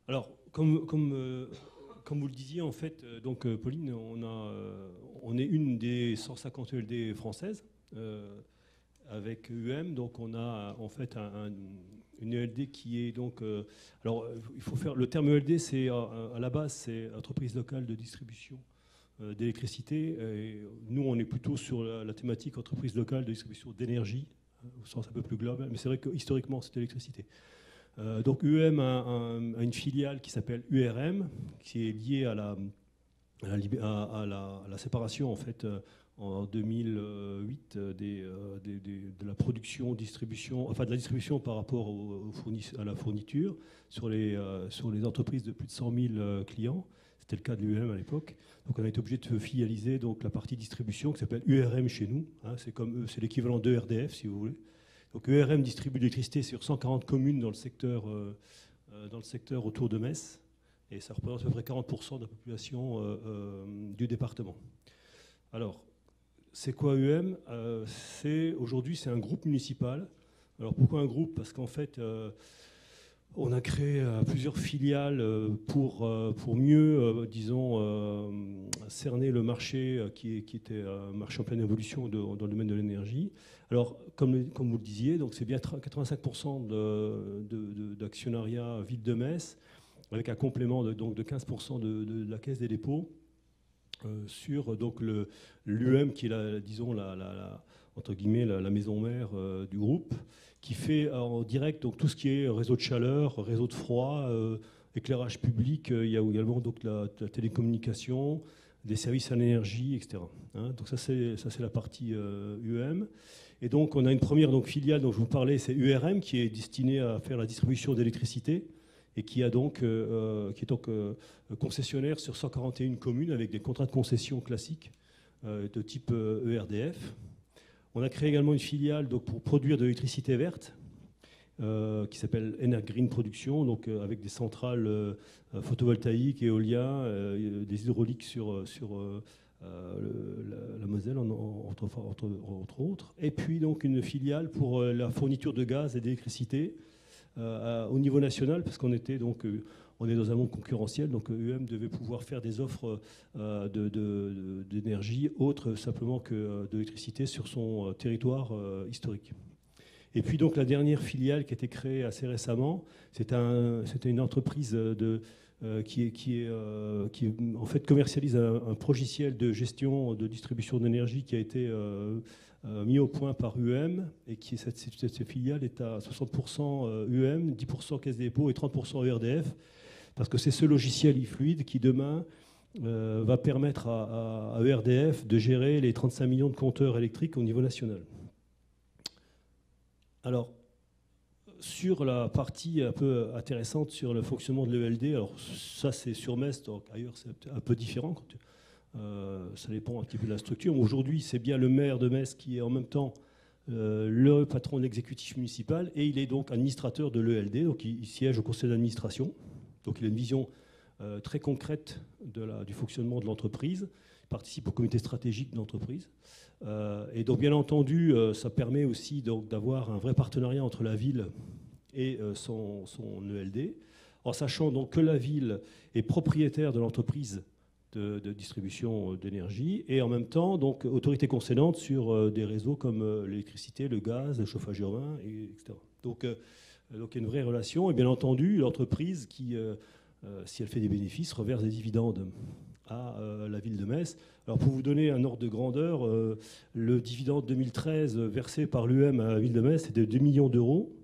Alors, comme vous le disiez, en fait, Pauline, on est une des 150 ELD françaises avec UM. Donc, on a en fait une ELD qui est donc. Alors, il faut faire. Le terme ELD, c'est à la base, c'est entreprise locale de distribution d'électricité. Et nous, on est plutôt sur la thématique entreprise locale de distribution d'énergie, au sens un peu plus global. Mais c'est vrai que historiquement, c'est l'électricité. Donc UEM a une filiale qui s'appelle URM, qui est liée à la séparation en fait en 2008 de la production, distribution, enfin de la distribution par rapport à la fourniture sur les entreprises de plus de 100 000 clients. C'était le cas de l'UEM à l'époque. Donc on a été obligé de filialiser donc la partie distribution qui s'appelle URM chez nous. Hein, c'est l'équivalent de RDF si vous voulez. Donc ERM distribue de l'électricité sur 140 communes dans le secteur autour de Metz, et ça représente à peu près 40% de la population du département. Alors, c'est quoi UM? Aujourd'hui, c'est un groupe municipal. Alors pourquoi un groupe? Parce qu'en fait, on a créé plusieurs filiales pour mieux, disons, cerner le marché qui était un marché en pleine évolution dans le domaine de l'énergie. Alors, comme vous le disiez, donc c'est bien 85% d'actionnariat Ville de Metz, avec un complément de 15% de la Caisse des dépôts sur l'UM qui est disons entre guillemets la maison mère du groupe, qui fait en direct donc tout ce qui est réseau de chaleur, réseau de froid, éclairage public. Il y a également donc la télécommunication, des services à l'énergie, etc. Hein, donc ça c'est la partie UM. Et donc on a une première filiale dont je vous parlais, c'est URM, qui est destinée à faire la distribution d'électricité et qui est donc concessionnaire sur 141 communes avec des contrats de concession classiques de type ERDF. On a créé également une filiale donc, pour produire de l'électricité verte qui s'appelle Energreen Production, donc avec des centrales photovoltaïques, éoliens, des hydrauliques sur la Moselle, entre autres. Et puis donc une filiale pour la fourniture de gaz et d'électricité au niveau national, parce qu'on était donc on est dans un monde concurrentiel, donc UM devait pouvoir faire des offres d'énergie autres simplement que de l'électricité sur son territoire historique. Et puis donc la dernière filiale qui a été créée assez récemment, c'était une entreprise qui en fait commercialise un logiciel de gestion de distribution d'énergie qui a été mis au point par UM, et cette filiale est à 60% UM, 10% Caisse des dépôts et 30% ERDF, parce que c'est ce logiciel e-fluide qui demain va permettre à ERDF de gérer les 35 millions de compteurs électriques au niveau national. Alors, sur la partie un peu intéressante sur le fonctionnement de l'ELD, alors ça c'est sur Metz, donc ailleurs c'est un peu différent. Ça dépend un petit peu de la structure. Aujourd'hui, c'est bien le maire de Metz qui est en même temps le patron de l'exécutif municipal, et il est donc administrateur de l'ELD, donc il siège au conseil d'administration. Donc il a une vision très concrète du fonctionnement de l'entreprise, il participe au comité stratégique de l'entreprise. Et donc bien entendu, ça permet aussi d'avoir un vrai partenariat entre la ville et son ELD, en sachant donc que la ville est propriétaire de l'entreprise de distribution d'énergie, et en même temps donc autorité concédante sur des réseaux comme l'électricité, le gaz, le chauffage urbain, etc. Donc il y a une vraie relation, et bien entendu l'entreprise qui, si elle fait des bénéfices, reverse des dividendes à la ville de Metz. Alors pour vous donner un ordre de grandeur, le dividende 2013 versé par l'UM à la ville de Metz est de 2 millions d'euros.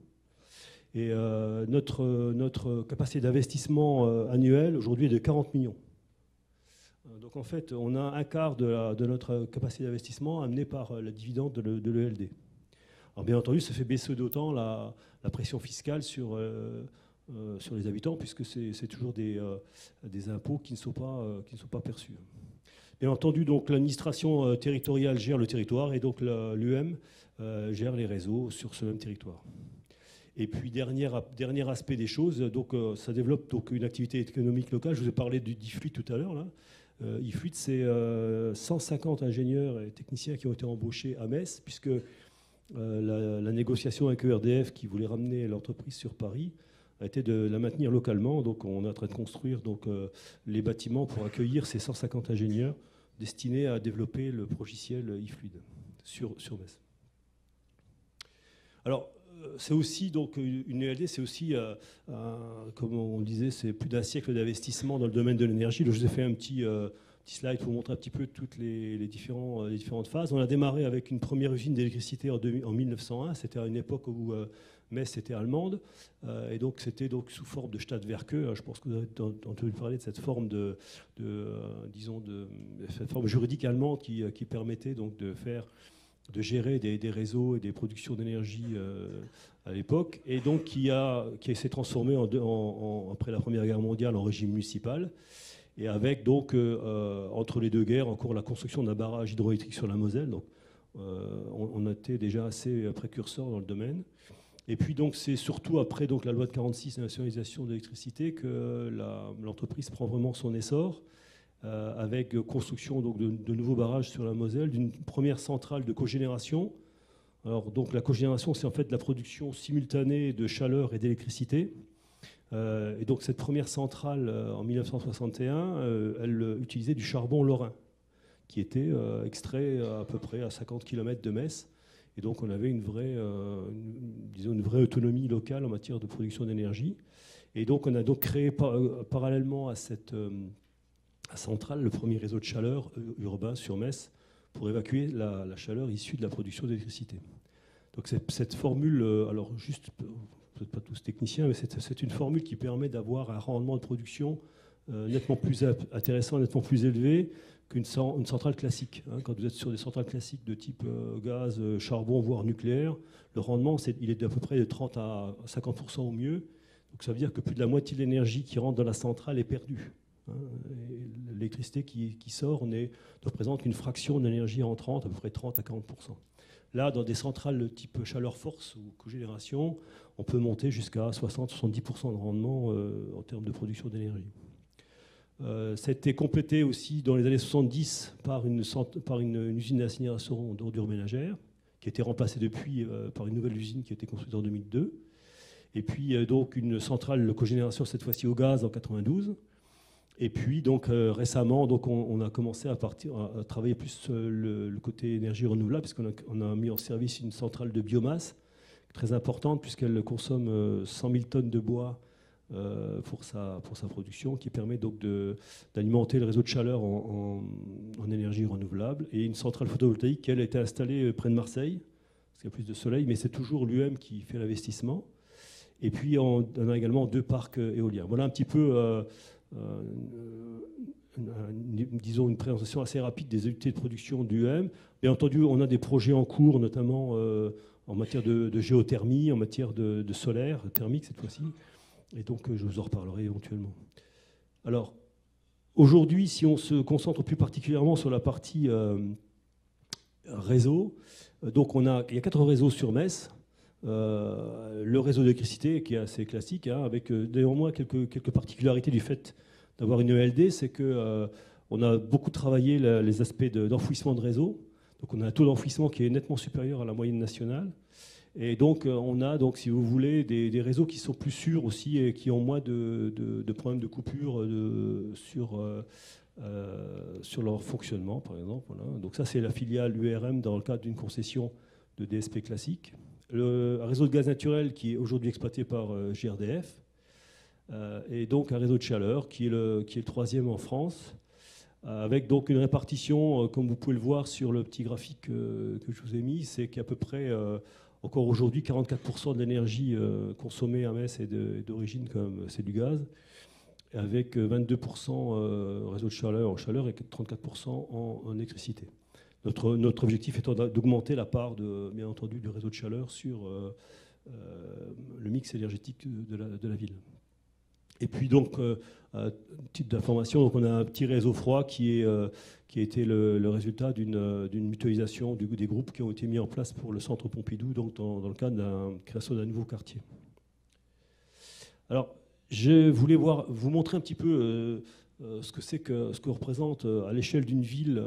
Et notre capacité d'investissement annuelle aujourd'hui est de 40 millions. Donc en fait, on a un quart de notre capacité d'investissement amené par la dividende de l'ELD. Alors bien entendu, ça fait baisser d'autant la pression fiscale sur les habitants, puisque c'est toujours des impôts qui ne sont pas perçus. Bien entendu, donc l'administration territoriale gère le territoire, et donc l'UM gère les réseaux sur ce même territoire. Et puis dernier aspect des choses, donc ça développe donc une activité économique locale. Je vous ai parlé du e-fluide tout à l'heure là. e-fluide, c'est 150 ingénieurs et techniciens qui ont été embauchés à Metz, puisque la négociation avec ERDF qui voulait ramener l'entreprise sur Paris a été de la maintenir localement. Donc on est en train de construire donc, les bâtiments pour accueillir ces 150 ingénieurs destinés à développer le logiciel eFluid sur Metz. Alors, c'est aussi, donc, une ELD, c'est aussi, comme on le disait, c'est plus d'un siècle d'investissement dans le domaine de l'énergie. Je vous ai fait un petit slide pour vous montrer un petit peu toutes les différentes phases. On a démarré avec une première usine d'électricité en 1901. C'était à une époque où Metz était allemande. Et donc, c'était donc sous forme de Stadtwerke. Je pense que vous avez entendu parler de cette forme cette forme juridique allemande qui permettait donc de gérer des réseaux et des productions d'énergie à l'époque, et donc qui s'est transformé après la Première Guerre mondiale en régime municipal, et avec donc entre les deux guerres encore la construction d'un barrage hydroélectrique sur la Moselle. Donc on était déjà assez précurseurs dans le domaine. Et puis donc c'est surtout après donc la loi de 46 et la nationalisation de l'électricité que l'entreprise prend vraiment son essor. Avec construction donc, de nouveaux barrages sur la Moselle, d'une première centrale de cogénération. Alors, donc, la cogénération, c'est en fait la production simultanée de chaleur et d'électricité. Et donc, cette première centrale, en 1961, elle utilisait du charbon lorrain, qui était extrait à peu près à 50 km de Metz. Et donc, on avait une vraie autonomie locale en matière de production d'énergie. Et donc, on a donc créé parallèlement à cette centrale, le premier réseau de chaleur urbain sur Metz pour évacuer la chaleur issue de la production d'électricité. Donc cette formule, alors juste, vous n'êtes pas tous techniciens, mais c'est une formule qui permet d'avoir un rendement de production nettement plus intéressant, nettement plus élevé qu'une centrale classique. Quand vous êtes sur des centrales classiques de type gaz, charbon, voire nucléaire, le rendement, il est d'à peu près de 30 à 50% au mieux. Donc ça veut dire que plus de la moitié de l'énergie qui rentre dans la centrale est perdue. L'électricité qui sort ne représente qu'une fraction de l'énergie entrante, à peu près 30 à 40%. Là, dans des centrales de type chaleur-force ou cogénération, on peut monter jusqu'à 60-70% de rendement en termes de production d'énergie. Ça a été complété aussi dans les années 70 par une usine d'incinération d'ordures ménagères, qui a été remplacée depuis par une nouvelle usine qui a été construite en 2002. Et puis donc une centrale de cogénération, cette fois-ci au gaz, en 92. Et puis donc récemment, donc on a commencé à travailler plus le côté énergie renouvelable, puisqu'on a mis en service une centrale de biomasse très importante, puisqu'elle consomme 100 000 tonnes de bois pour sa production, qui permet donc d'alimenter le réseau de chaleur en énergie renouvelable. Et une centrale photovoltaïque qui, elle, a été installée près de Marseille, parce qu'il y a plus de soleil, mais c'est toujours l'UM qui fait l'investissement. Et puis on a également 2 parcs éoliens. Voilà un petit peu... disons une présentation assez rapide des unités de production d'UM. Bien entendu, on a des projets en cours, notamment en matière de géothermie, en matière de solaire, thermique cette fois-ci. Et donc, je vous en reparlerai éventuellement. Alors, aujourd'hui, si on se concentre plus particulièrement sur la partie réseau, donc il y a 4 réseaux sur Metz. Le réseau d'électricité qui est assez classique, avec néanmoins quelques particularités du fait d'avoir une ELD, c'est qu'on a beaucoup travaillé les aspects d'enfouissement de réseau. Donc on a un taux d'enfouissement qui est nettement supérieur à la moyenne nationale. Et donc on a, donc, si vous voulez, des réseaux qui sont plus sûrs aussi et qui ont moins de problèmes de coupure sur leur fonctionnement, par exemple. Voilà. Donc ça, c'est la filiale URM dans le cadre d'une concession de DSP classique. Un réseau de gaz naturel qui est aujourd'hui exploité par GRDF, et donc un réseau de chaleur qui est le 3e en France, avec donc une répartition, comme vous pouvez le voir sur le petit graphique que je vous ai mis, c'est qu'à peu près, encore aujourd'hui, 44% de l'énergie consommée à Metz est d'origine, comme c'est du gaz, avec 22% réseau de chaleur en chaleur et 34% en électricité. Notre objectif étant d'augmenter la part, bien entendu, du réseau de chaleur sur le mix énergétique de la ville. Et puis donc, titre d'information, donc on a un petit réseau froid qui a été le résultat d'une mutualisation des groupes qui ont été mis en place pour le centre Pompidou, donc dans le cadre de la création d'un nouveau quartier. Alors, je voulais vous montrer un petit peu ce que représente à l'échelle d'une ville,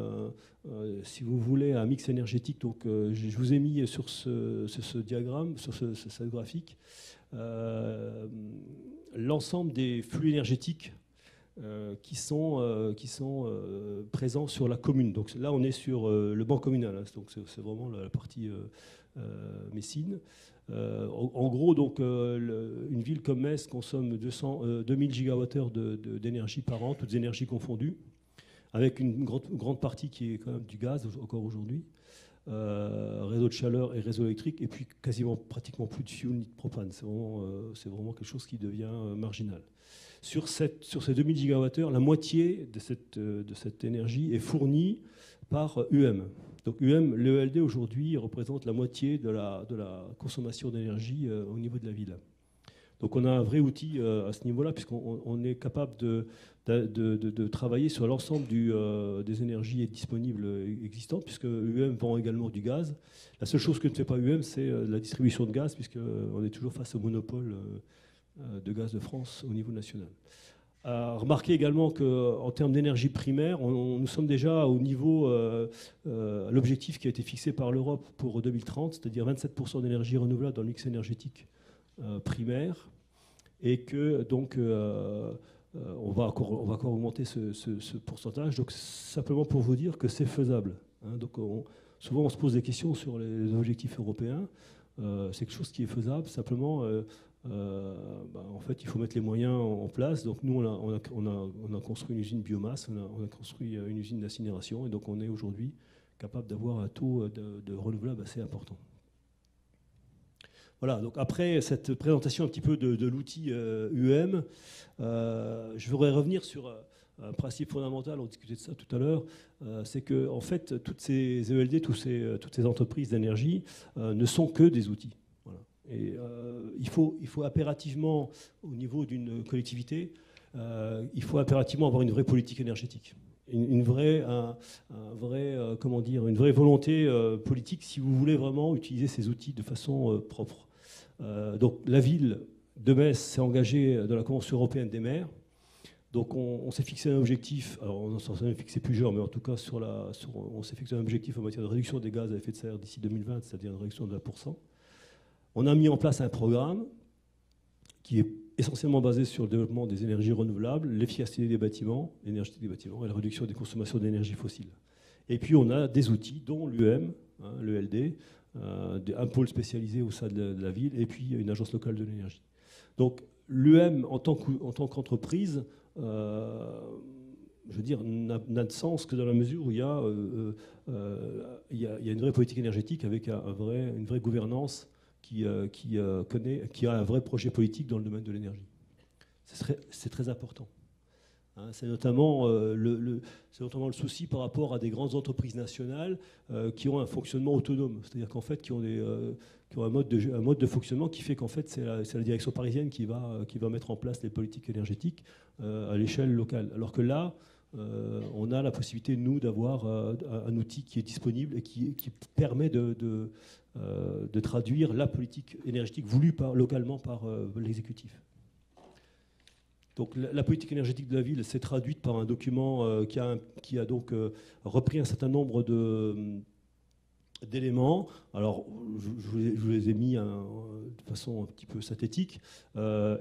si vous voulez, un mix énergétique. Donc, je vous ai mis sur ce diagramme, sur cette graphique, l'ensemble des flux énergétiques qui sont présents sur la commune. Donc là, on est sur le banc communal, hein, donc c'est vraiment la partie Messine. En gros, donc, une ville comme Metz consomme 2000 gigawattheures d'énergie par an, toutes énergies confondues, avec une grande partie qui est quand même du gaz encore aujourd'hui, réseau de chaleur et réseau électrique, et puis pratiquement plus de fioul ni de propane. C'est vraiment quelque chose qui devient marginal. Sur ces 2000 gigawattheures, la moitié de cette énergie est fournie par UM. Donc UM, le ELD aujourd'hui représente la moitié de la consommation d'énergie au niveau de la ville. Donc on a un vrai outil à ce niveau-là, puisqu'on est capable de travailler sur l'ensemble des énergies disponibles existantes, puisque UM vend également du gaz. La seule chose que ne fait pas UM, c'est la distribution de gaz, puisqu'on est toujours face au monopole de gaz de France au niveau national. Remarquez également qu'en termes d'énergie primaire, nous sommes déjà au niveau, l'objectif qui a été fixé par l'Europe pour 2030, c'est-à-dire 27% d'énergie renouvelable dans le mix énergétique primaire, et que donc on va encore augmenter ce pourcentage. Donc simplement pour vous dire que c'est faisable. Hein. Donc souvent on se pose des questions sur les objectifs européens. C'est quelque chose qui est faisable. Simplement, en fait, il faut mettre les moyens en place. Donc nous, on a construit une usine biomasse, on a construit une usine d'incinération, et donc on est aujourd'hui capable d'avoir un taux de renouvelable assez important. Voilà, donc après cette présentation un petit peu de l'outil UM, je voudrais revenir sur un principe fondamental, on discutait de ça tout à l'heure, c'est que en fait, toutes ces ELD, toutes ces entreprises d'énergie ne sont que des outils. Voilà. Et il faut impérativement, au niveau d'une collectivité, il faut impérativement avoir une vraie politique énergétique. Une vraie volonté politique si vous voulez vraiment utiliser ces outils de façon propre. Donc la ville de Metz s'est engagée dans la Convention européenne des maires. Donc on s'est fixé un objectif, alors on s'en est fixé plusieurs, mais en tout cas on s'est fixé un objectif en matière de réduction des gaz à effet de serre d'ici 2020, c'est-à-dire une réduction de 20%. On a mis en place un programme qui est essentiellement basé sur le développement des énergies renouvelables, l'efficacité des bâtiments, l'énergie des bâtiments et la réduction des consommations d'énergie fossile. Et puis on a des outils, dont l'UM, l'ELD, un pôle spécialisé au sein de la ville, et puis une agence locale de l'énergie. Donc l'UM, en tant qu'entreprise, je veux dire, n'a de sens que dans la mesure où il y a une vraie politique énergétique avec une vraie gouvernance qui a un vrai projet politique dans le domaine de l'énergie. C'est très important. Hein, c'est notamment le souci par rapport à des grandes entreprises nationales qui ont un fonctionnement autonome, c'est-à-dire qu'en fait qui ont un mode de fonctionnement qui fait qu'en fait c'est la direction parisienne qui va mettre en place les politiques énergétiques à l'échelle locale. Alors que là, on a la possibilité, nous, d'avoir un outil qui est disponible et qui permet de traduire la politique énergétique voulue localement par l'exécutif. Donc la politique énergétique de la ville s'est traduite par un document qui a donc repris un certain nombre d'éléments. Alors je vous les ai mis de façon un petit peu synthétique.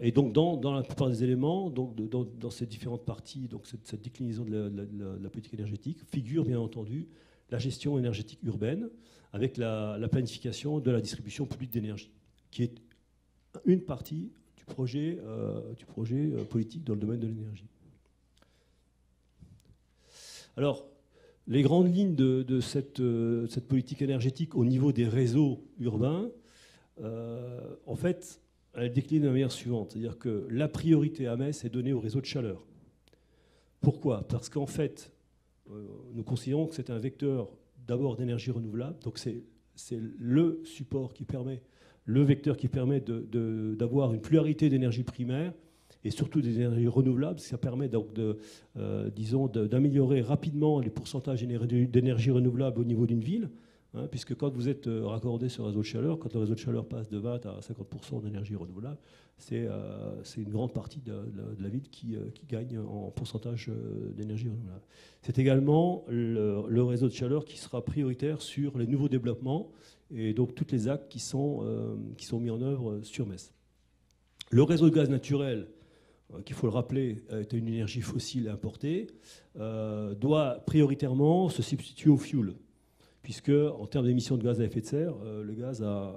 Et donc dans la plupart des éléments, donc dans ces différentes parties, donc cette déclinaison de la politique énergétique, figure bien entendu la gestion énergétique urbaine avec la planification de la distribution publique d'énergie, qui est une partie du projet politique dans le domaine de l'énergie. Alors, les grandes lignes de cette politique énergétique au niveau des réseaux urbains, en fait, elle décline de la manière suivante. C'est-à-dire que la priorité à Metz est donnée au réseau de chaleur. Pourquoi ? Parce qu'en fait, nous considérons que c'est un vecteur d'abord d'énergie renouvelable. Donc c'est le support qui permet, le vecteur qui permet d'avoir une pluralité d'énergie primaire et surtout des énergies renouvelables. Ça permet donc d'améliorer rapidement les pourcentages d'énergie renouvelable au niveau d'une ville. hein, puisque quand vous êtes raccordé sur un réseau de chaleur, quand le réseau de chaleur passe de 20 à 50% d'énergie renouvelable, c'est une grande partie de la ville qui gagne en pourcentage d'énergie renouvelable. C'est également le réseau de chaleur qui sera prioritaire sur les nouveaux développements et donc toutes les actes qui sont mis en œuvre sur Metz. Le réseau de gaz naturel, qu'il faut le rappeler, est une énergie fossile importée, doit prioritairement se substituer au fioul, puisque en termes d'émissions de gaz à effet de serre, le gaz a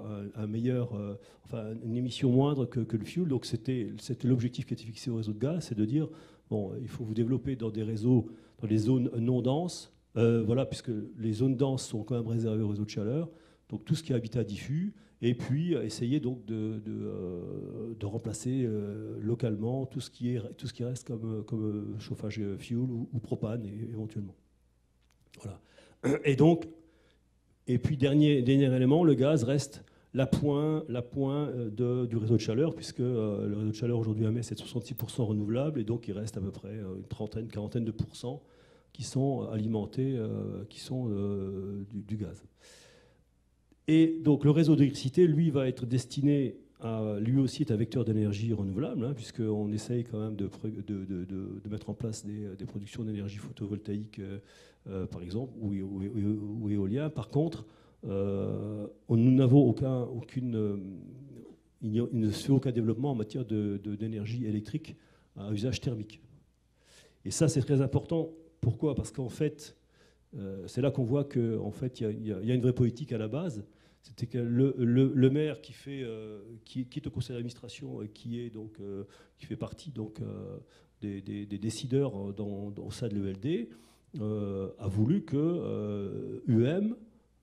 une émission moindre que le fioul. Donc c'était l'objectif qui était fixé au réseau de gaz, c'est de dire bon, il faut vous développer dans des réseaux, dans les zones non denses, voilà, puisque les zones denses sont quand même réservées au réseau de chaleur. Donc tout ce qui est habitat diffus, et puis essayer donc de remplacer localement tout ce qui reste comme chauffage fuel ou propane éventuellement. Voilà. Et puis dernier élément, le gaz reste l'appoint du réseau de chaleur, puisque le réseau de chaleur aujourd'hui à Metz est de 66% renouvelable, et donc il reste à peu près une quarantaine de pourcents qui sont alimentés, du gaz. Et donc le réseau d'électricité, lui, va être destiné à, lui aussi, être un vecteur d'énergie renouvelable, hein, puisqu'on essaye quand même de mettre en place des productions d'énergie photovoltaïque, par exemple, ou éolien. Par contre, nous n'avons il ne se fait aucun développement en matière d'énergie électrique à usage thermique. Et ça, c'est très important. Pourquoi ? Parce qu'en fait, c'est là qu'on voit qu'en fait, il y a une vraie politique à la base. C'était que le maire qui est au conseil d'administration et qui fait partie donc, des décideurs au sein de l'ELD, a voulu que UEM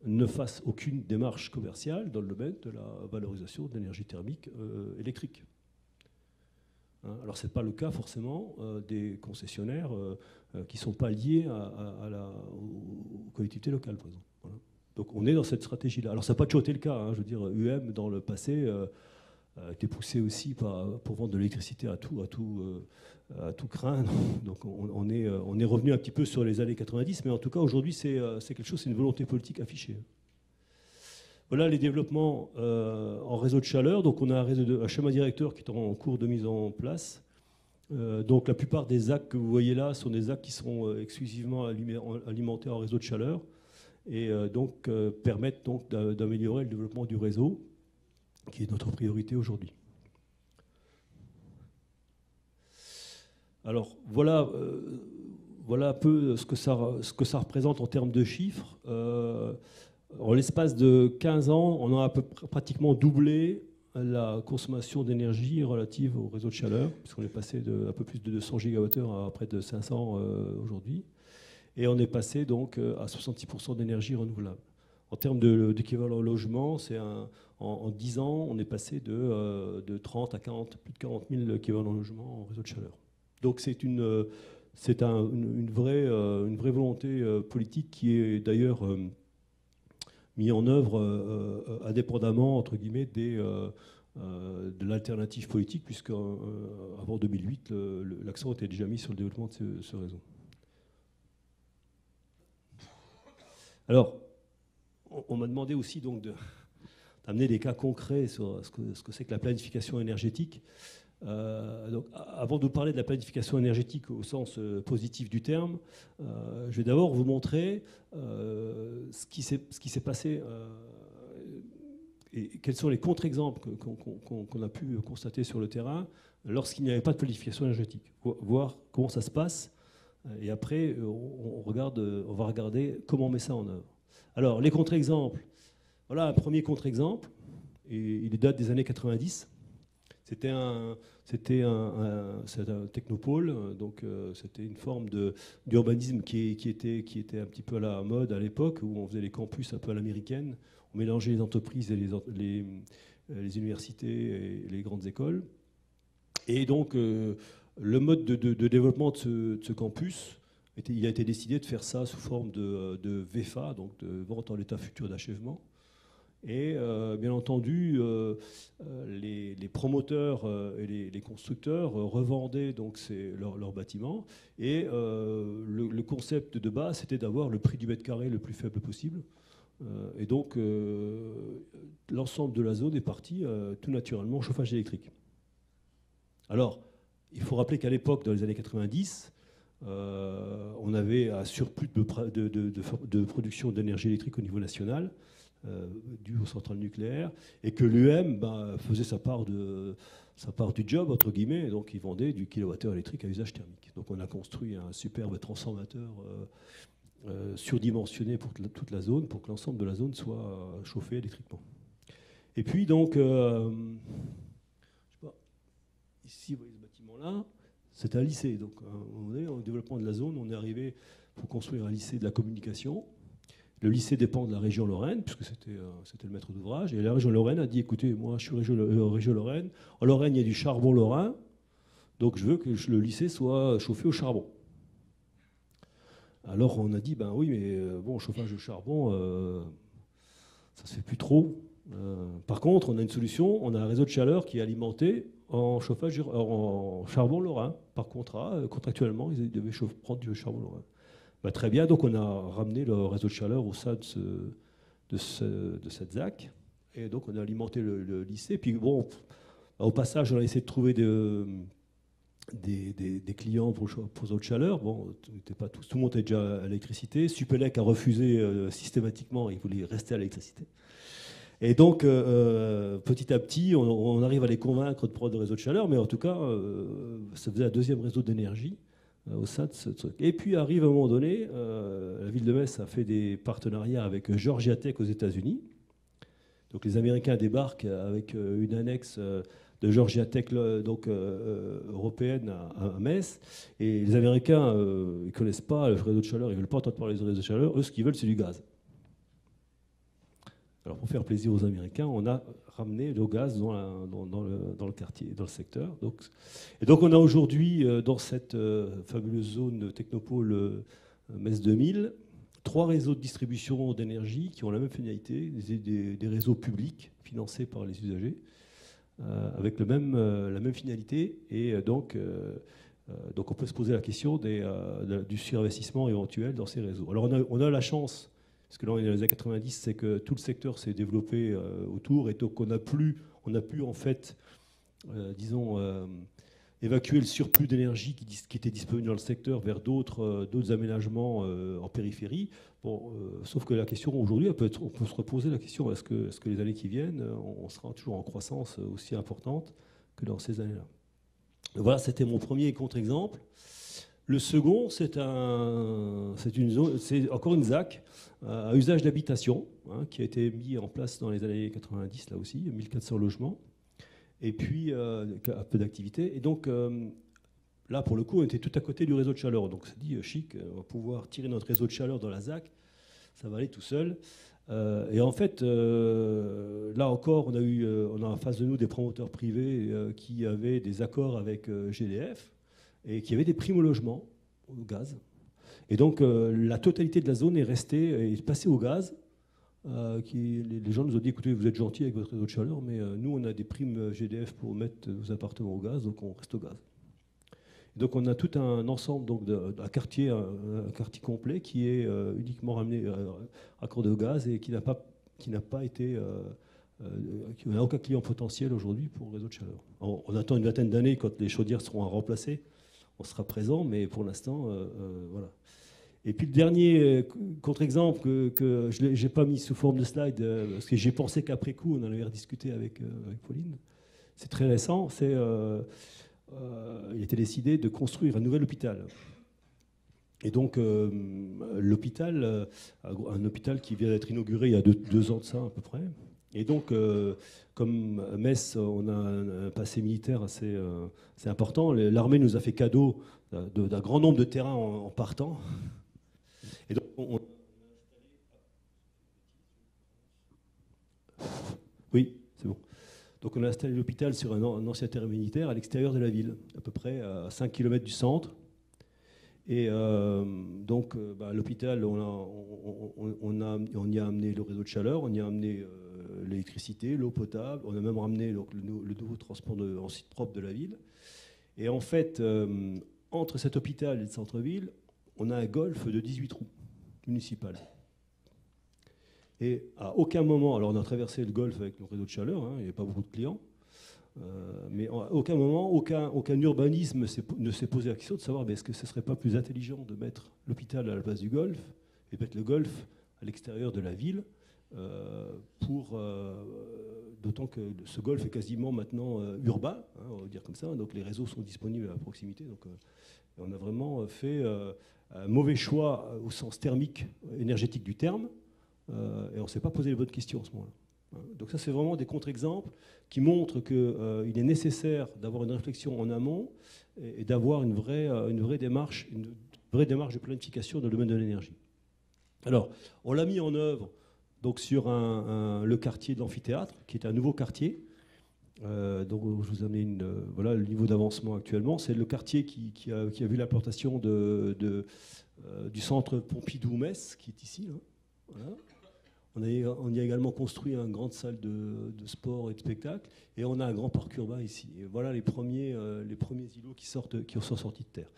ne fasse aucune démarche commerciale dans le domaine de la valorisation de l'énergie thermique électrique. Hein, alors ce n'est pas le cas forcément des concessionnaires qui ne sont pas liés aux collectivités locales, par exemple. Voilà. Donc on est dans cette stratégie-là. Alors ça n'a pas toujours été le cas. Hein. Je veux dire, UM, dans le passé, a été poussé aussi pour vendre de l'électricité à tout craint. Donc on est revenu un petit peu sur les années 90, mais en tout cas aujourd'hui c'est quelque chose, c'est une volonté politique affichée. Voilà les développements en réseau de chaleur. Donc on a un schéma directeur qui est en cours de mise en place. Donc la plupart des actes que vous voyez là sont des actes qui sont exclusivement alimentés en réseau de chaleur et donc permettent donc d'améliorer le développement du réseau, qui est notre priorité aujourd'hui. Alors voilà un peu ce que ça représente en termes de chiffres. En l'espace de 15 ans, on a pratiquement doublé la consommation d'énergie relative au réseau de chaleur, puisqu'on est passé de un peu plus de 200 gigawattheures à près de 500 aujourd'hui. Et on est passé donc à 66% d'énergie renouvelable. En termes d'équivalent logement, en 10 ans, on est passé de 30 à 40, plus de 40 000 équivalents logements en réseau de chaleur. Donc c'est une vraie volonté politique qui est d'ailleurs mise en œuvre indépendamment, entre guillemets, de l'alternative politique, puisque avant 2008, l'accent était déjà mis sur le développement de ce réseau. Alors, on m'a demandé aussi donc d'amener des cas concrets sur ce que c'est que la planification énergétique. Donc, avant de vous parler de la planification énergétique au sens positif du terme, je vais d'abord vous montrer ce qui s'est passé et quels sont les contre-exemples qu'on a pu constater sur le terrain lorsqu'il n'y avait pas de planification énergétique, voir comment ça se passe. Et après, on va regarder comment on met ça en œuvre. Alors, les contre-exemples. Voilà un premier contre-exemple. Et il date des années 90. C'était un technopôle. Donc, c'était une forme d'urbanisme qui était un petit peu à la mode à l'époque, où on faisait les campus un peu à l'américaine. On mélangeait les entreprises et les universités et les grandes écoles. Et donc, le mode de développement de ce campus, il a été décidé de faire ça sous forme de VFA, donc de vente en état futur d'achèvement. Et bien entendu, les promoteurs et les constructeurs revendaient donc leurs bâtiments. Et le concept de base, c'était d'avoir le prix du mètre carré le plus faible possible. Et donc, l'ensemble de la zone est parti tout naturellement au chauffage électrique. Alors, il faut rappeler qu'à l'époque, dans les années 90, on avait un surplus de production d'énergie électrique au niveau national, dû aux centrales nucléaires, et que l'UM faisait sa part du job, entre guillemets, et donc il vendait du kilowattheure électrique à usage thermique. Donc on a construit un superbe transformateur surdimensionné pour toute la zone, pour que l'ensemble de la zone soit chauffée électriquement. Et puis donc, je sais pas, ici vous voyez ce bâtiment-là, c'est un lycée. Donc on est au développement de la zone, on est arrivé pour construire un lycée de la communication. Le lycée dépend de la région Lorraine, puisque c'était le maître d'ouvrage. Et la région Lorraine a dit, écoutez, moi je suis région Lorraine. En Lorraine, il y a du charbon lorrain, donc je veux que le lycée soit chauffé au charbon. Alors on a dit, ben oui, mais bon, chauffage au charbon, ça ne se fait plus trop. Par contre, on a une solution, on a un réseau de chaleur qui est alimenté en charbon lorrain, par contrat, contractuellement, ils devaient prendre du charbon lorrain. Ben, très bien, donc on a ramené le réseau de chaleur au sein de cette ZAC, et donc on a alimenté le lycée. Puis bon, au passage, on a essayé de trouver des clients pour les eaux de chaleur. Bon, tout le monde était déjà à l'électricité. Supélec a refusé systématiquement, il voulait rester à l'électricité. Et donc, petit à petit, on arrive à les convaincre de prendre le réseau de chaleur, mais en tout cas, ça faisait un deuxième réseau d'énergie au sein de ce truc. Et puis arrive à un moment donné, la ville de Metz a fait des partenariats avec Georgia Tech aux États-Unis. Donc les Américains débarquent avec une annexe de Georgia Tech donc, européenne à Metz. Et les Américains, ils ne connaissent pas le réseau de chaleur, ils ne veulent pas entendre parler du réseau de chaleur. Eux, ce qu'ils veulent, c'est du gaz. Alors pour faire plaisir aux Américains, on a ramené le gaz dans le quartier, dans le secteur. Et donc on a aujourd'hui, dans cette fabuleuse zone technopole Metz 2000, 3 réseaux de distribution d'énergie qui ont la même finalité, des réseaux publics financés par les usagers, avec la même finalité. Et donc on peut se poser la question du surinvestissement éventuel dans ces réseaux. Alors on a la chance, parce que là on est dans les années 90, c'est que tout le secteur s'est développé autour, et donc on a pu en fait, disons, évacuer le surplus d'énergie qui était disponible dans le secteur vers d'autres aménagements en périphérie. Bon, sauf que la question aujourd'hui, on peut se reposer la question, est-ce que les années qui viennent, on sera toujours en croissance aussi importante que dans ces années-là? Voilà, c'était mon premier contre-exemple. Le second, c'est encore une ZAC à usage d'habitation, hein, qui a été mis en place dans les années 90, là aussi, 1400 logements, et puis un peu d'activité. Et donc, là, pour le coup, on était tout à côté du réseau de chaleur. Donc, on s'est dit, chic, on va pouvoir tirer notre réseau de chaleur dans la ZAC, ça va aller tout seul. Et en fait, là encore, on a en face de nous des promoteurs privés qui avaient des accords avec GDF, et qui avait des primes au logement, au gaz. Et donc, la totalité de la zone est passée au gaz. Les gens nous ont dit, écoutez, vous êtes gentils avec votre réseau de chaleur, mais nous, on a des primes GDF pour mettre nos appartements au gaz, donc on reste au gaz. Et donc, on a tout un ensemble d'un quartier, un quartier complet qui est uniquement ramené raccordé au gaz et qui n'a pas été... qui n'a aucun client potentiel aujourd'hui pour le réseau de chaleur. On attend une vingtaine d'années, quand les chaudières seront à remplacer, on sera présent, mais pour l'instant, voilà. Et puis le dernier contre-exemple que je n'ai pas mis sous forme de slide, parce que j'ai pensé qu'après coup, on en avait rediscuté avec Pauline, c'est très récent, il a été décidé de construire un nouvel hôpital. Et donc l'hôpital, un hôpital qui vient d'être inauguré il y a deux ans de ça à peu près. Et donc, comme à Metz, on a un passé militaire assez important, l'armée nous a fait cadeau d'un grand nombre de terrains en partant. Et donc, oui, c'est bon. Donc on a installé l'hôpital sur un ancien terrain militaire à l'extérieur de la ville, à peu près à 5 km du centre. Et donc l'hôpital, on y a amené le réseau de chaleur, on y a amené l'électricité, l'eau potable, on a même ramené le nouveau transport en site propre de la ville. Et en fait, entre cet hôpital et le centre-ville, on a un golf de 18 trous municipal. Et à aucun moment, alors on a traversé le Golfe avec nos réseaux de chaleur, hein, il n'y avait pas beaucoup de clients, mais à aucun moment, aucun urbanisme ne s'est posé la question de savoir est-ce que ce ne serait pas plus intelligent de mettre l'hôpital à la place du Golfe et mettre le Golfe à l'extérieur de la ville, d'autant que ce Golfe est quasiment maintenant urbain, hein, on va dire comme ça, donc les réseaux sont disponibles à proximité. Donc, on a vraiment fait un mauvais choix au sens thermique, énergétique du terme, et on ne s'est pas posé les bonnes questions à ce moment-là. Donc ça, c'est vraiment des contre-exemples qui montrent qu'il est nécessaire d'avoir une réflexion en amont et d'avoir une vraie démarche de planification dans le domaine de l'énergie. Alors, on l'a mis en œuvre donc, sur le quartier de l'amphithéâtre, qui est un nouveau quartier. Donc, je vous ai amené voilà le niveau d'avancement actuellement. C'est le quartier qui a vu l'implantation du centre Pompidou-Metz, qui est ici. Hein. Voilà. On y a également construit une grande salle de sport et de spectacle, et on a un grand parc urbain ici. Et voilà les premiers îlots qui sont sortis de terre.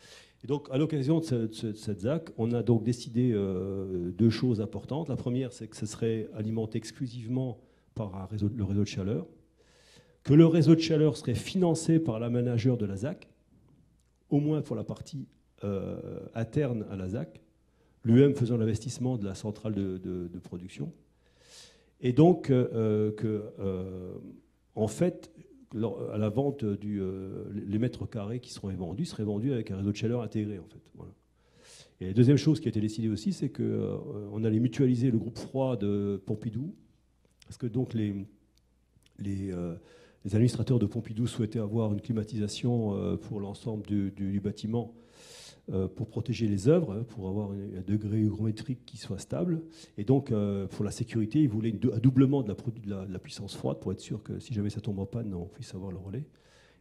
Et donc, à l'occasion de cette ZAC, on a donc décidé deux choses importantes. La première, c'est que ce serait alimenté exclusivement par le réseau de chaleur, que le réseau de chaleur serait financé par l'aménageur de la ZAC, au moins pour la partie interne à la ZAC, l'UM faisant l'investissement de la centrale de production. Et donc, en fait, à la vente, les mètres carrés qui seraient vendus avec un réseau de chaleur intégré. En fait. Voilà. Et la deuxième chose qui a été décidée aussi, c'est qu'on allait mutualiser le groupe froid de Pompidou, parce que donc les administrateurs de Pompidou souhaitaient avoir une climatisation pour l'ensemble du bâtiment, pour protéger les œuvres, pour avoir un degré hygrométrique qui soit stable. Et donc, pour la sécurité, ils voulaient un doublement de la puissance froide pour être sûr que si jamais ça tombe en panne, on puisse avoir le relais.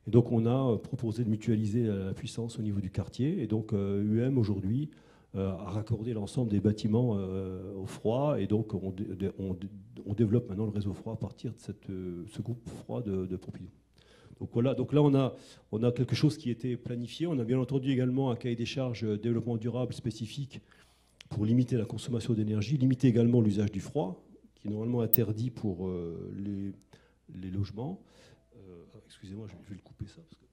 Et donc, on a proposé de mutualiser la puissance au niveau du quartier. Et donc, UM, aujourd'hui, a raccordé l'ensemble des bâtiments au froid. Et donc, on développe maintenant le réseau froid à partir de ce groupe froid de Pompidou. Donc voilà, donc là on a quelque chose qui était planifié. On a bien entendu également un cahier des charges développement durable spécifique pour limiter la consommation d'énergie, limiter également l'usage du froid, qui est normalement interdit pour les logements. Excusez-moi, je vais le couper ça. Parce que...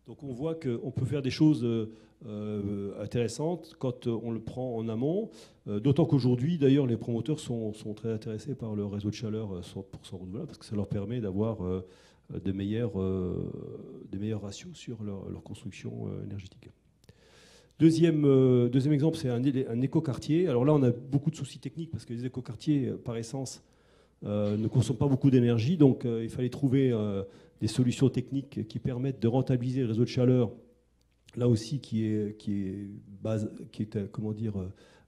Donc on voit qu'on peut faire des choses intéressantes quand on le prend en amont, d'autant qu'aujourd'hui, d'ailleurs, les promoteurs sont très intéressés par le réseau de chaleur 100% renouvelable, parce que ça leur permet d'avoir des meilleurs ratios sur leur construction énergétique. Deuxième exemple, c'est un écoquartier. Alors là, on a beaucoup de soucis techniques, parce que les écoquartiers, par essence, ne consomment pas beaucoup d'énergie, donc il fallait trouver des solutions techniques qui permettent de rentabiliser le réseau de chaleur, là aussi qui est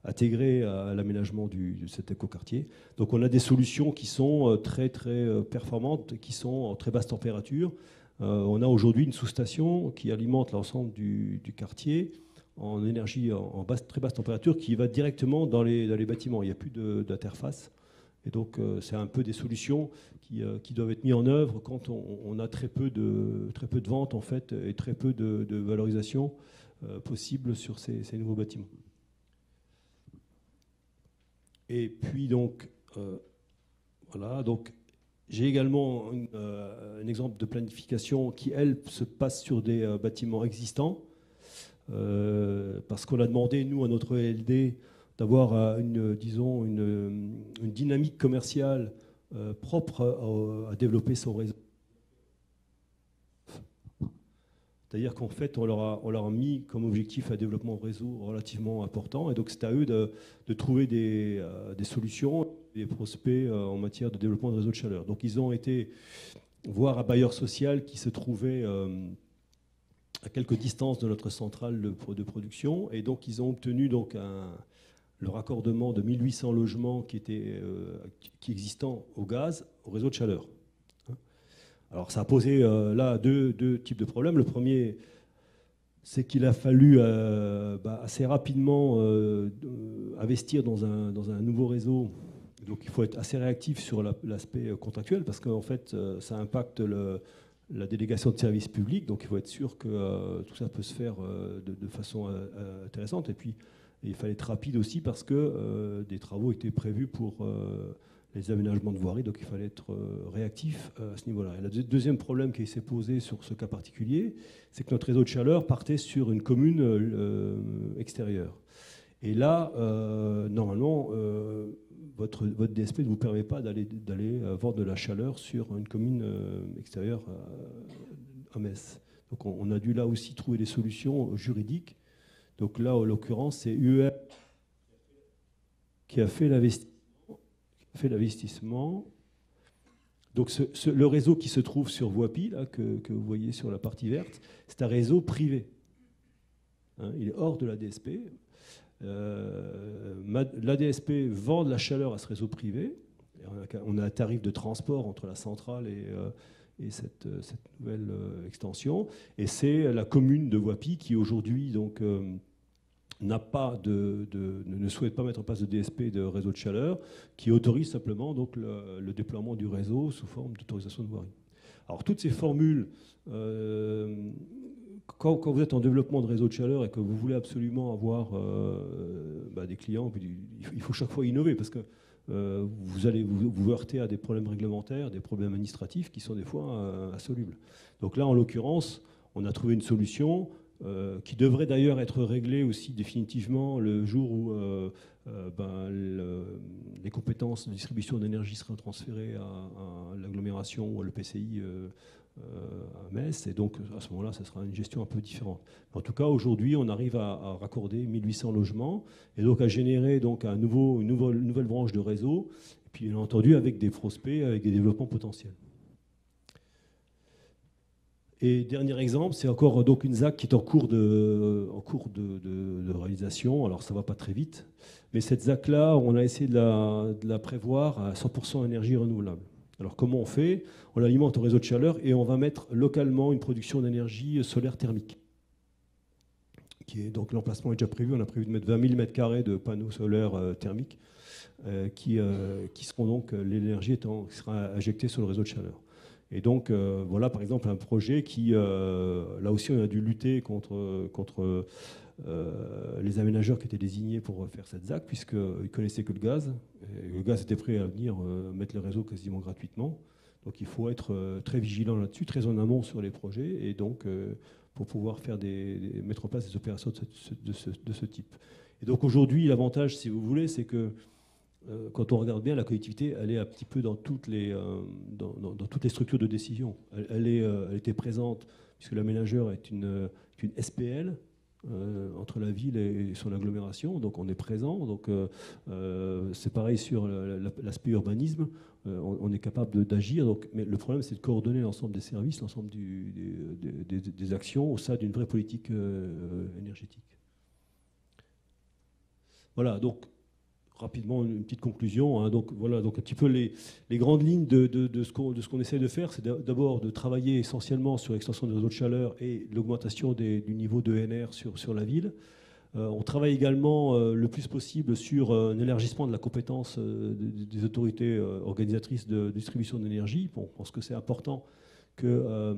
intégré à l'aménagement de cet écoquartier. Donc on a des solutions qui sont très très performantes, qui sont en très basse température. On a aujourd'hui une sous-station qui alimente l'ensemble du quartier en énergie très basse température, qui va directement dans les bâtiments. Il n'y a plus d'interface. Et donc, c'est un peu des solutions qui doivent être mises en œuvre quand on a très peu de ventes, en fait, et très peu de valorisation possible sur ces nouveaux bâtiments. Et puis, donc, voilà. Donc, j'ai également un exemple de planification qui, elle, se passe sur des bâtiments existants, parce qu'on a demandé, nous, à notre ELD, d'avoir une dynamique commerciale propre à développer son réseau. C'est-à-dire qu'en fait, on leur a mis comme objectif un développement de réseau relativement important. Et donc, c'est à eux de trouver des solutions, des prospects en matière de développement de réseau de chaleur. Donc, ils ont été voir un bailleur social qui se trouvait à quelques distances de notre centrale de production. Et donc, ils ont obtenu donc le raccordement de 1800 logements qui existant au gaz, au réseau de chaleur. Alors ça a posé là deux types de problèmes. Le premier, c'est qu'il a fallu assez rapidement investir dans un nouveau réseau Donc il faut être assez réactif sur l'aspect contractuel parce qu'en fait, ça impacte la délégation de services publics. Donc il faut être sûr que tout ça peut se faire de façon intéressante. Et puis il fallait être rapide aussi parce que des travaux étaient prévus pour les aménagements de voirie. Donc il fallait être réactif à ce niveau-là. Et le deuxième problème qui s'est posé sur ce cas particulier, c'est que notre réseau de chaleur partait sur une commune extérieure. Et là, normalement, votre DSP ne vous permet pas d'aller vendre de la chaleur sur une commune extérieure à Metz. Donc on a dû là aussi trouver des solutions juridiques. Donc là, en l'occurrence, c'est UER qui a fait l'investissement. Donc le réseau qui se trouve sur Voipy, là, que vous voyez sur la partie verte, c'est un réseau privé. Hein, il est hors de la DSP. L'ADSP vend de la chaleur à ce réseau privé. On a un tarif de transport entre la centrale et cette nouvelle extension. Et c'est la commune de Voipy qui aujourd'hui donc ne souhaite pas mettre en place de DSP de réseau de chaleur, qui autorise simplement donc le déploiement du réseau sous forme d'autorisation de voirie. Alors toutes ces formules. Quand vous êtes en développement de réseau de chaleur et que vous voulez absolument avoir des clients, il faut chaque fois innover parce que vous allez vous heurter à des problèmes réglementaires, des problèmes administratifs qui sont des fois insolubles. Donc là, en l'occurrence, on a trouvé une solution qui devrait d'ailleurs être réglée aussi définitivement le jour où les compétences de distribution d'énergie seront transférées à l'agglomération ou à l'EPCI à Metz, et donc à ce moment-là, ça sera une gestion un peu différente. En tout cas, aujourd'hui, on arrive à raccorder 1800 logements et donc à générer donc une nouvelle branche de réseau, et puis bien entendu avec des prospects, avec des développements potentiels. Et dernier exemple, c'est encore donc une ZAC qui est en cours de réalisation. Alors ça ne va pas très vite, mais cette ZAC-là, on a essayé de la prévoir à 100% énergie renouvelable. Alors comment on fait? On l'alimente au réseau de chaleur et on va mettre localement une production d'énergie solaire thermique. Donc l'emplacement est déjà prévu. On a prévu de mettre 20 000 m² de panneaux solaires thermiques qui seront donc l'énergie qui sera injectée sur le réseau de chaleur. Et donc voilà par exemple un projet qui, là aussi on a dû lutter contre les aménageurs qui étaient désignés pour faire cette ZAC, puisqu'ils ne connaissaient que le gaz. Et le gaz était prêt à venir mettre le réseau quasiment gratuitement. Donc il faut être très vigilant là-dessus, très en amont sur les projets, et donc pour pouvoir mettre en place des opérations de ce type. Et donc aujourd'hui, l'avantage, si vous voulez, c'est que quand on regarde bien, la collectivité, elle est un petit peu dans toutes les structures de décision. Elle était présente, puisque l'aménageur est une SPL, entre la ville et son agglomération, donc on est présent. Donc c'est pareil sur l'aspect urbanisme, on est capable d'agir. Mais le problème, c'est de coordonner l'ensemble des services, l'ensemble des actions au sein d'une vraie politique énergétique. Voilà, donc rapidement une petite conclusion. Hein. Donc voilà, donc un petit peu les grandes lignes de ce qu'on essaie de faire, c'est d'abord de travailler essentiellement sur l'extension des réseaux de chaleur et l'augmentation du niveau de NR sur la ville. On travaille également le plus possible sur un élargissement de la compétence des autorités organisatrices de distribution d'énergie. Bon, je pense que c'est important que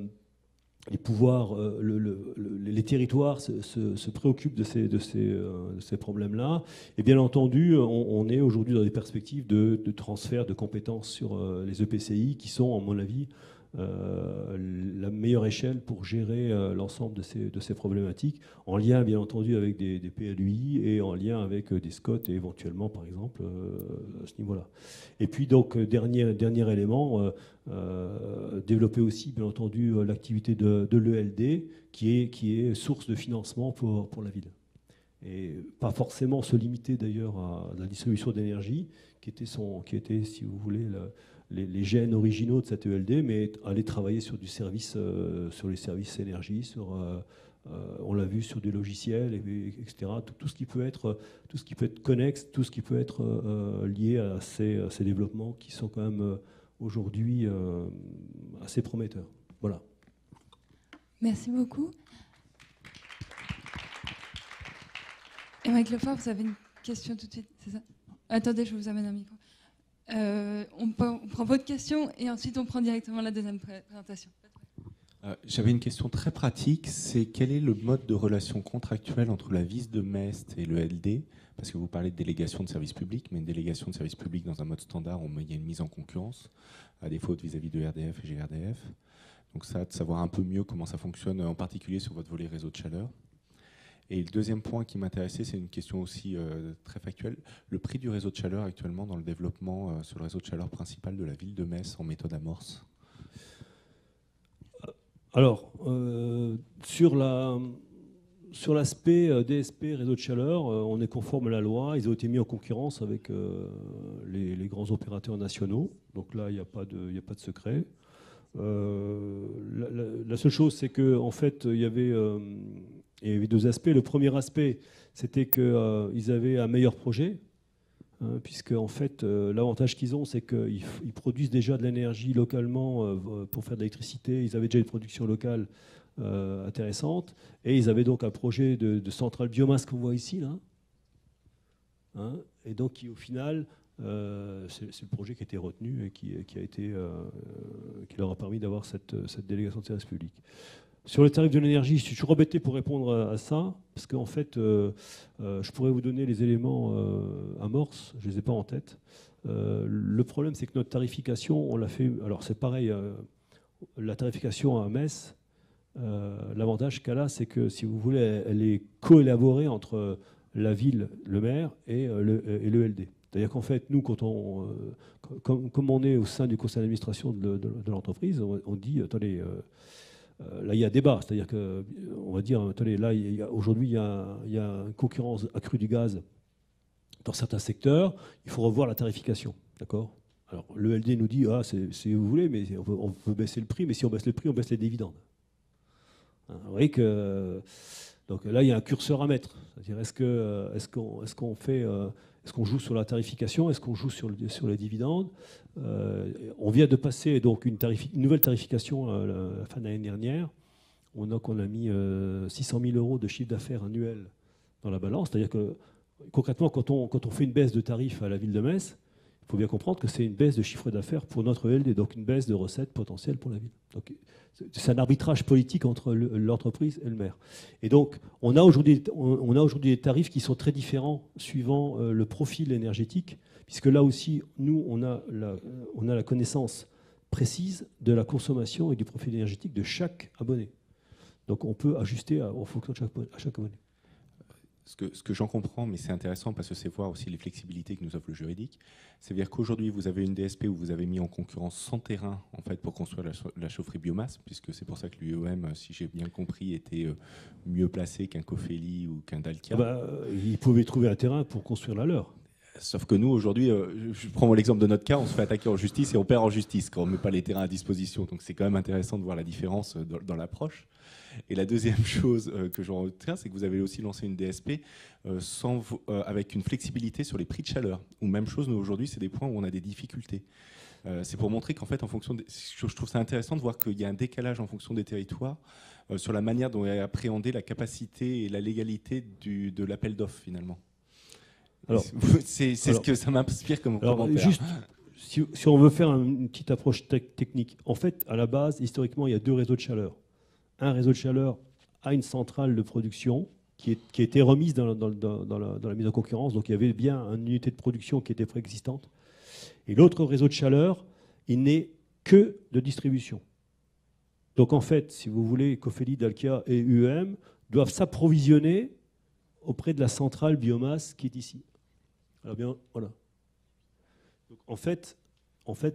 les pouvoirs, les territoires se préoccupent de ces problèmes-là. Et bien entendu, on est aujourd'hui dans des perspectives de transfert de compétences sur les EPCI qui sont, à mon avis, la meilleure échelle pour gérer l'ensemble de ces problématiques, en lien bien entendu avec des PLUI et en lien avec des SCOT et éventuellement par exemple à ce niveau-là. Et puis donc dernier élément, développer aussi bien entendu l'activité de l'ELD qui est source de financement pour la ville. Et pas forcément se limiter d'ailleurs à la distribution d'énergie qui était si vous voulez les gènes originaux de cette ELD, mais aller travailler sur du service, sur les services énergie, on l'a vu sur des logiciels, etc. Tout ce qui peut être connexe, tout ce qui peut être lié à ces développements qui sont quand même aujourd'hui assez prometteurs. Voilà. Merci beaucoup. Émeric Lefort, vous avez une question tout de suite, c'est ça? Attendez, je vous amène un micro. On prend votre question et ensuite on prend directement la deuxième présentation. J'avais une question très pratique, c'est quel est le mode de relation contractuelle entre la VIS de Mest et le LD? Parce que vous parlez de délégation de service public, mais une délégation de service public dans un mode standard, il y a une mise en concurrence, à défaut vis-à-vis de RDF et GRDF. Donc ça, de savoir un peu mieux comment ça fonctionne, en particulier sur votre volet réseau de chaleur. Et le deuxième point qui m'intéressait, c'est une question aussi très factuelle. Le prix du réseau de chaleur actuellement dans le développement sur le réseau de chaleur principal de la ville de Metz en méthode amorce? Alors, sur l'aspect DSP, réseau de chaleur, on est conforme à la loi. Ils ont été mis en concurrence avec les grands opérateurs nationaux. Donc là, il n'y a pas de secret. La seule chose, c'est qu'en fait, il y avait deux aspects. Le premier aspect, c'était qu'ils avaient un meilleur projet. Puisque en fait, l'avantage qu'ils ont, c'est qu'ils produisent déjà de l'énergie localement pour faire de l'électricité. Ils avaient déjà une production locale intéressante. Et ils avaient donc un projet de centrale biomasse qu'on voit ici, là. Et donc, au final, c'est le projet qui a été retenu et qui leur a permis d'avoir cette délégation de service public. Sur le tarif de l'énergie, je suis toujours embêté pour répondre à ça, parce qu'en fait, je pourrais vous donner les éléments amorces, je ne les ai pas en tête. Le problème, c'est que notre tarification, on l'a fait... Alors c'est pareil, la tarification à Metz, l'avantage qu'elle a, c'est que, si vous voulez, elle est co-élaborée entre la ville, le maire et le LD. C'est-à-dire qu'en fait, nous, comme on est au sein du conseil d'administration de l'entreprise, on dit, attendez... là, il y a débat, c'est-à-dire qu'on va dire, attendez, là, aujourd'hui, il y a une concurrence accrue du gaz dans certains secteurs, il faut revoir la tarification, d'accord? Alors, le LD nous dit, si vous voulez, mais on peut baisser le prix, mais si on baisse le prix, on baisse les dividendes. Vous voyez que... Donc là, il y a un curseur à mettre. C'est-à-dire, est-ce qu'on joue sur la tarification? Est-ce qu'on joue sur les dividendes? On vient de passer donc une nouvelle tarification à la fin de l'année dernière. On a mis 600 000 € de chiffre d'affaires annuel dans la balance. C'est-à-dire que concrètement, quand on fait une baisse de tarif à la ville de Metz, il faut bien comprendre que c'est une baisse de chiffre d'affaires pour notre LD, donc une baisse de recettes potentielles pour la ville. Donc, c'est un arbitrage politique entre l'entreprise et le maire. Et donc, on a aujourd'hui des tarifs qui sont très différents suivant le profil énergétique, puisque là aussi, nous, on a la connaissance précise de la consommation et du profil énergétique de chaque abonné. Donc, on peut ajuster en fonction de chaque abonné. Ce que j'en comprends, mais c'est intéressant parce que c'est voir aussi les flexibilités que nous offre le juridique. C'est-à-dire qu'aujourd'hui, vous avez une DSP où vous avez mis en concurrence 100 terrains en fait, pour construire la chaufferie biomasse, puisque c'est pour ça que l'UEM, si j'ai bien compris, était mieux placé qu'un Cofeli ou qu'un Dalkia. Ils pouvaient trouver un terrain pour construire la leur. Sauf que nous, aujourd'hui, je prends l'exemple de notre cas, on se fait attaquer en justice et on perd en justice quand on ne met pas les terrains à disposition. Donc c'est quand même intéressant de voir la différence dans l'approche. Et la deuxième chose que j'en retiens, c'est que vous avez aussi lancé une DSP avec une flexibilité sur les prix de chaleur. Ou même chose, nous aujourd'hui, c'est des points où on a des difficultés. C'est pour montrer qu'en fait, je trouve ça intéressant de voir qu'il y a un décalage en fonction des territoires sur la manière dont est appréhendée la capacité et la légalité de l'appel d'offres finalement. C'est ce que ça m'inspire comme commentaire. Juste, si on veut faire une petite approche technique, en fait, à la base, historiquement, il y a deux réseaux de chaleur. Un réseau de chaleur a une centrale de production qui a été remise dans la mise en concurrence. Donc il y avait bien une unité de production qui était préexistante. Et l'autre réseau de chaleur, il n'est que de distribution. Donc en fait, si vous voulez, Cofeli, Dalkia et UEM doivent s'approvisionner auprès de la centrale biomasse qui est ici. Alors bien, voilà. Donc en fait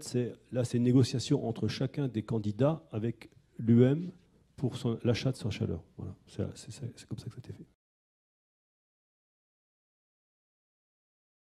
c'est une négociation entre chacun des candidats avec l'UEM pour l'achat de sa chaleur. Voilà. C'est comme ça que ça a été fait.